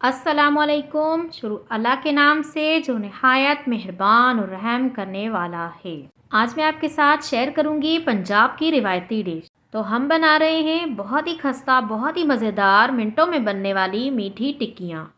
अस्सलामुअलैकुम। शुरू अल्लाह के नाम से जो निहायत मेहरबान और रहम करने वाला है। आज मैं आपके साथ शेयर करूंगी पंजाब की रिवायती डिश। तो हम बना रहे हैं बहुत ही खस्ता, बहुत ही मज़ेदार, मिनटों में बनने वाली मीठी टिक्कियाँ।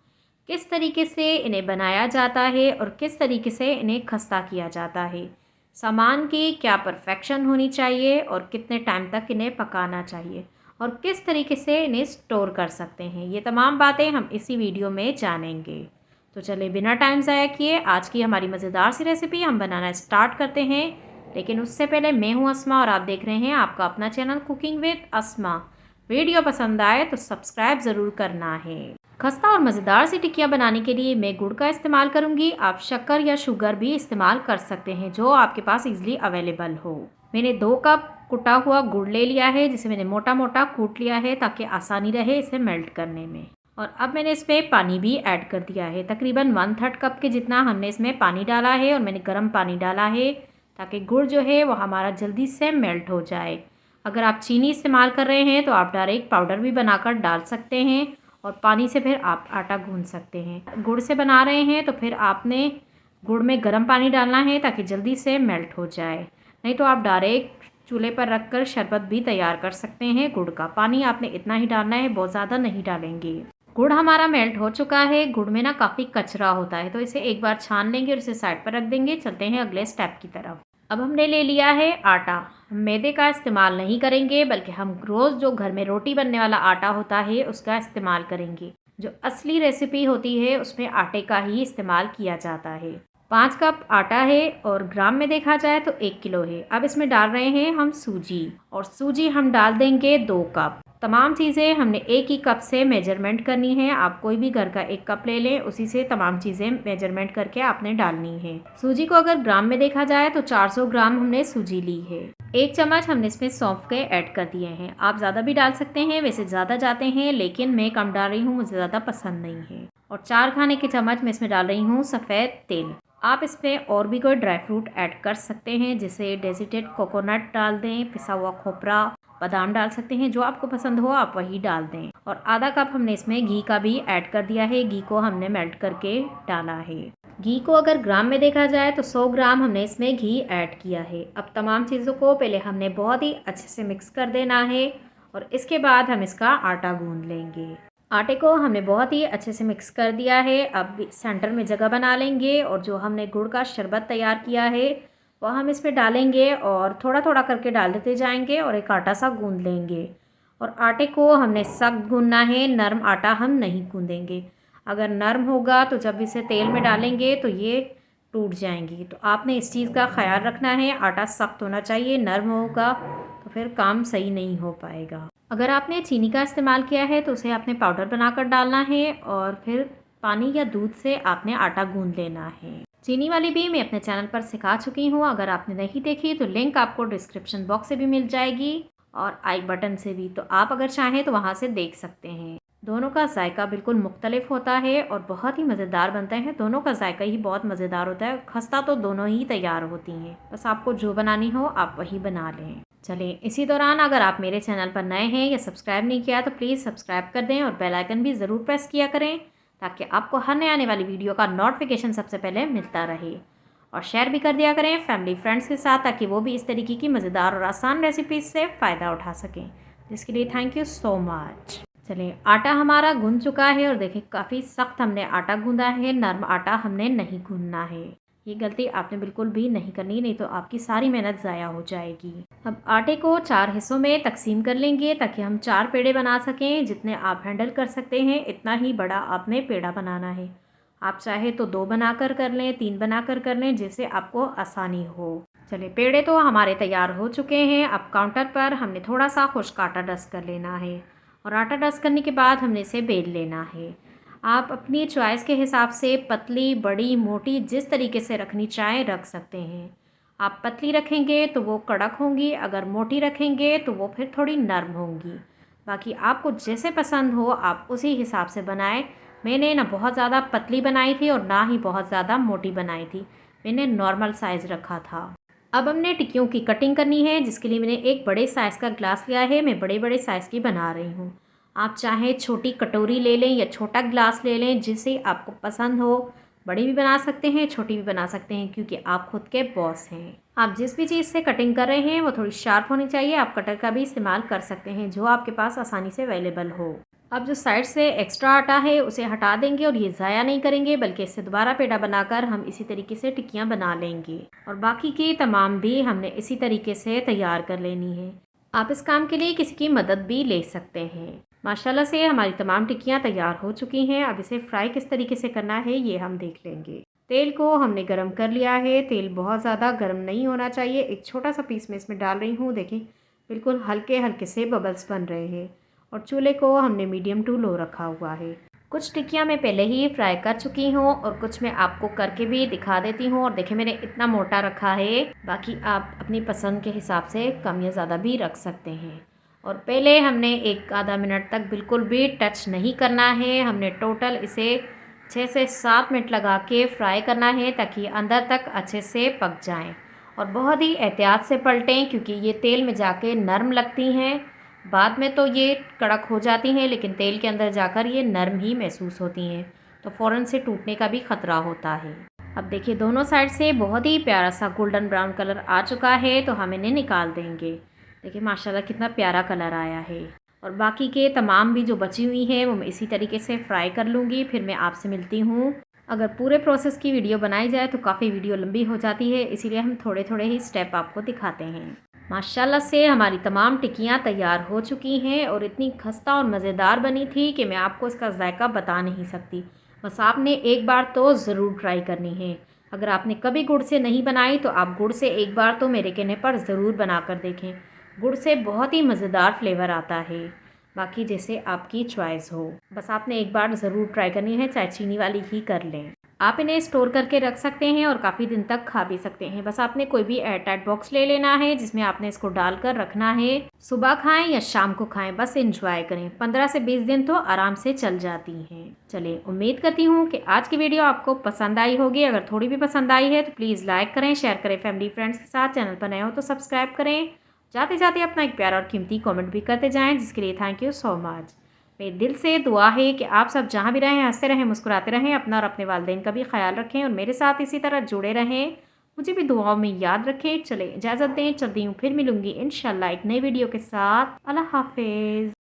किस तरीके से इन्हें बनाया जाता है और किस तरीके से इन्हें खस्ता किया जाता है, सामान की क्या परफेक्शन होनी चाहिए और कितने टाइम तक इन्हें पकाना चाहिए और किस तरीके से इन्हें स्टोर कर सकते हैं, ये तमाम बातें हम इसी वीडियो में जानेंगे। तो चलिए बिना टाइम ज़ाया किए आज की हमारी मज़ेदार सी रेसिपी हम बनाना स्टार्ट करते हैं। लेकिन उससे पहले मैं हूं अस्मा और आप देख रहे हैं आपका अपना channel cooking with Asma. Video पसंद आए तो सब्सक्राइब ज़रूर करना है। खस्ता और मज़ेदार सी टिक्कियाँ बनाने के लिए मैं गुड़ का इस्तेमाल करूँगी। आप शक्कर या शुगर भी इस्तेमाल कर सकते हैं जो आपके पास इजीली अवेलेबल हो। मैंने 2 कप कुटा हुआ गुड़ ले लिया है जिसे मैंने मोटा मोटा कूट लिया है ताकि आसानी रहे इसे मेल्ट करने में। और अब मैंने इसमें पानी भी ऐड कर दिया है। तकरीबन 1/3 कप के जितना हमने इसमें पानी डाला है और मैंने गर्म पानी डाला है ताकि गुड़ जो है वो हमारा जल्दी से मेल्ट हो जाए। अगर आप चीनी इस्तेमाल कर रहे हैं तो आप डायरेक्ट पाउडर भी बनाकर डाल सकते हैं और पानी से फिर आप आटा गूंथ सकते हैं। गुड़ से बना रहे हैं तो फिर आपने गुड़ में गर्म पानी डालना है ताकि जल्दी से मेल्ट हो जाए, नहीं तो आप डायरेक्ट चूल्हे पर रखकर शरबत भी तैयार कर सकते हैं। गुड़ का पानी आपने इतना ही डालना है, बहुत ज़्यादा नहीं डालेंगे। गुड़ हमारा मेल्ट हो चुका है। गुड़ में ना काफ़ी कचरा होता है तो इसे एक बार छान लेंगे और इसे साइड पर रख देंगे। चलते हैं अगले स्टेप की तरफ। अब हमने ले लिया है आटा। हम मैदे का इस्तेमाल नहीं करेंगे बल्कि हम रोज़ जो घर में रोटी बनने वाला आटा होता है उसका इस्तेमाल करेंगे। जो असली रेसिपी होती है उसमें आटे का ही इस्तेमाल किया जाता है। 5 कप आटा है और ग्राम में देखा जाए तो 1 किलो है। अब इसमें डाल रहे हैं हम सूजी, और सूजी हम डाल देंगे 2 कप। तमाम चीज़ें हमने एक ही कप से मेजरमेंट करनी है। आप कोई भी घर का 1 कप ले लें, उसी से तमाम चीज़ें मेजरमेंट करके आपने डालनी है। सूजी को अगर ग्राम में देखा जाए तो 400 ग्राम हमने सूजी ली है। 1 चम्मच हमने इसमें सौंफ के ऐड कर दिए हैं। आप ज़्यादा भी डाल सकते हैं, वैसे ज़्यादा जाते हैं लेकिन मैं कम डाल रही हूँ, मुझे ज़्यादा पसंद नहीं है। और 4 खाने के चम्मच मैं इसमें डाल रही हूँ सफ़ेद तेल। आप इसमें और भी कोई ड्राई फ्रूट ऐड कर सकते हैं, जैसे डेजिटेड कोकोनट डाल दें, पिसा हुआ खोपरा, बादाम डाल सकते हैं, जो आपको पसंद हो आप वही डाल दें। और आधा कप हमने इसमें घी का भी ऐड कर दिया है। घी को हमने मेल्ट करके डाला है। घी को अगर ग्राम में देखा जाए तो 100 ग्राम हमने इसमें घी ऐड किया है। अब तमाम चीज़ों को पहले हमने बहुत ही अच्छे से मिक्स कर देना है और इसके बाद हम इसका आटा गूंद लेंगे। आटे को हमने बहुत ही अच्छे से मिक्स कर दिया है। अब सेंटर में जगह बना लेंगे और जो हमने गुड़ का शरबत तैयार किया है वह हम इसमें डालेंगे और थोड़ा थोड़ा करके डाल देते जाएंगे और एक आटा सा गूंद लेंगे। और आटे को हमने सख्त गूंदना है, नरम आटा हम नहीं गूंदेंगे। अगर नरम होगा तो जब इसे तेल में डालेंगे तो ये टूट जाएंगी। तो आपने इस चीज़ का ख्याल रखना है, आटा सख्त होना चाहिए। नरम होगा तो फिर काम सही नहीं हो पाएगा। अगर आपने चीनी का इस्तेमाल किया है तो उसे आपने पाउडर बनाकर डालना है और फिर पानी या दूध से आपने आटा गूंद लेना है। चीनी वाली भी मैं अपने चैनल पर सिखा चुकी हूँ, अगर आपने नहीं देखी तो लिंक आपको डिस्क्रिप्शन बॉक्स से भी मिल जाएगी और आई बटन से भी, तो आप अगर चाहें तो वहाँ से देख सकते हैं। दोनों का जायका बिल्कुल मुख्तलिफ होता है और बहुत ही मज़ेदार बनते हैं। दोनों का जायका ही बहुत मज़ेदार होता है। खस्ता तो दोनों ही तैयार होती हैं, बस आपको जो बनानी हो आप वही बना लें। चलिए इसी दौरान अगर आप मेरे चैनल पर नए हैं या सब्सक्राइब नहीं किया तो प्लीज़ सब्सक्राइब कर दें और बेल आइकन भी ज़रूर प्रेस किया करें ताकि आपको हर नए आने वाली वीडियो का नोटिफिकेशन सबसे पहले मिलता रहे। और शेयर भी कर दिया करें फैमिली फ्रेंड्स के साथ ताकि वो भी इस तरीके की मज़ेदार और आसान रेसिपीज से फ़ायदा उठा सकें, जिसके लिए थैंक यू सो मच। चलिए आटा हमारा गूंद चुका है और देखिए काफ़ी सख्त हमने आटा गूंदा है, नरम आटा हमने नहीं गूंदना है। ये गलती आपने बिल्कुल भी नहीं करनी, नहीं तो आपकी सारी मेहनत ज़ाया हो जाएगी। अब आटे को 4 हिस्सों में तकसीम कर लेंगे ताकि हम 4 पेड़े बना सकें। जितने आप हैंडल कर सकते हैं इतना ही बड़ा आपने पेड़ा बनाना है। आप चाहे तो 2 बनाकर कर लें, 3 बनाकर कर लें, जैसे आपको आसानी हो। चलिए पेड़े तो हमारे तैयार हो चुके हैं। अब काउंटर पर हमने थोड़ा सा खुश्क आटा डस्ट कर लेना है और आटा डस्ट करने के बाद हमने इसे बेल लेना है। आप अपनी चॉइस के हिसाब से पतली, बड़ी, मोटी जिस तरीके से रखनी चाहें रख सकते हैं। आप पतली रखेंगे तो वो कड़क होंगी, अगर मोटी रखेंगे तो वो फिर थोड़ी नरम होंगी। बाकी आपको जैसे पसंद हो आप उसी हिसाब से बनाएं। मैंने ना बहुत ज़्यादा पतली बनाई थी और ना ही बहुत ज़्यादा मोटी बनाई थी, मैंने नॉर्मल साइज़ रखा था। अब हमने टिक्कियों की कटिंग करनी है, जिसके लिए मैंने एक बड़े साइज़ का ग्लास लिया है। मैं बड़े बड़े साइज़ की बना रही हूँ। आप चाहे छोटी कटोरी ले लें या छोटा गिलास ले लें, जिसे आपको पसंद हो। बड़ी भी बना सकते हैं, छोटी भी बना सकते हैं, क्योंकि आप खुद के बॉस हैं। आप जिस भी चीज़ से कटिंग कर रहे हैं वो थोड़ी शार्प होनी चाहिए। आप कटर का भी इस्तेमाल कर सकते हैं, जो आपके पास आसानी से अवेलेबल हो। अब जो साइड से एक्स्ट्रा आटा है उसे हटा देंगे और ये ज़ाया नहीं करेंगे, बल्कि इससे दोबारा पेड़ा बनाकर हम इसी तरीके से टिक्कियाँ बना लेंगे। और बाकी की तमाम भी हमने इसी तरीके से तैयार कर लेनी है। आप इस काम के लिए किसी की मदद भी ले सकते हैं। माशाल्लाह से हमारी तमाम टिक्कियाँ तैयार हो चुकी हैं। अब इसे फ्राई किस तरीके से करना है ये हम देख लेंगे। तेल को हमने गरम कर लिया है। तेल बहुत ज़्यादा गरम नहीं होना चाहिए। एक छोटा सा पीस मैं इसमें डाल रही हूँ। देखिए बिल्कुल हल्के हल्के से बबल्स बन रहे हैं। और चूल्हे को हमने मीडियम टू लो रखा हुआ है। कुछ टिक्कियाँ मैं पहले ही फ्राई कर चुकी हूँ और कुछ मैं आपको करके भी दिखा देती हूँ। और देखिए मैंने इतना मोटा रखा है, बाकी आप अपनी पसंद के हिसाब से कम या ज़्यादा भी रख सकते हैं। और पहले हमने एक आधा मिनट तक बिल्कुल भी टच नहीं करना है। हमने टोटल इसे 6 से 7 मिनट लगा के फ्राई करना है, ताकि अंदर तक अच्छे से पक जाएं। और बहुत ही एहतियात से पलटें, क्योंकि ये तेल में जाके नरम लगती हैं। बाद में तो ये कड़क हो जाती हैं, लेकिन तेल के अंदर जाकर ये नरम ही महसूस होती हैं, तो फ़ौरन से टूटने का भी ख़तरा होता है। अब देखिए दोनों साइड से बहुत ही प्यारा सा गोल्डन ब्राउन कलर आ चुका है, तो हम इन्हें निकाल देंगे। देखिए माशाल्लाह कितना प्यारा कलर आया है। और बाकी के तमाम भी जो बची हुई हैं वो मैं इसी तरीके से फ्राई कर लूँगी। फिर मैं आपसे मिलती हूँ। अगर पूरे प्रोसेस की वीडियो बनाई जाए तो काफ़ी वीडियो लंबी हो जाती है, इसीलिए हम थोड़े थोड़े ही स्टेप आपको दिखाते हैं। माशाल्लाह से हमारी तमाम टिक्कियाँ तैयार हो चुकी हैं और इतनी खस्ता और मज़ेदार बनी थी कि मैं आपको इसका जायका बता नहीं सकती। बस आपने एक बार तो ज़रूर ट्राई करनी है। अगर आपने कभी गुड़ से नहीं बनाई तो आप गुड़ से एक बार तो मेरे कहने पर ज़रूर बना कर देखें। गुड़ से बहुत ही मज़ेदार फ्लेवर आता है। बाकी जैसे आपकी चॉइस हो, बस आपने एक बार ज़रूर ट्राई करनी है, चाहे चीनी वाली ही कर लें। आप इन्हें स्टोर करके रख सकते हैं और काफ़ी दिन तक खा भी सकते हैं। बस आपने कोई भी एयर टाइट बॉक्स ले लेना है, जिसमें आपने इसको डालकर रखना है। सुबह खाएं या शाम को खाएं, बस एंजॉय करें। 15 से 20 दिन तो आराम से चल जाती हैं। चलिए, उम्मीद करती हूँ कि आज की वीडियो आपको पसंद आई होगी। अगर थोड़ी भी पसंद आई है तो प्लीज़ लाइक करें, शेयर करें फैमिली फ्रेंड्स के साथ। चैनल पर नए हो तो सब्सक्राइब करें। जाते जाते अपना एक प्यारा और कीमती कमेंट भी करते जाएं, जिसके लिए थैंक यू सो मच। मेरे दिल से दुआ है कि आप सब जहाँ भी रहें हंसते रहें, मुस्कुराते रहें, अपना और अपने वालिदैन का भी ख्याल रखें और मेरे साथ इसी तरह जुड़े रहें। मुझे भी दुआओं में याद रखें। चले इजाज़त दें, चलती हूँ, फिर मिलूँगी इंशाल्लाह एक नई वीडियो के साथ। अल्लाह हाफिज़।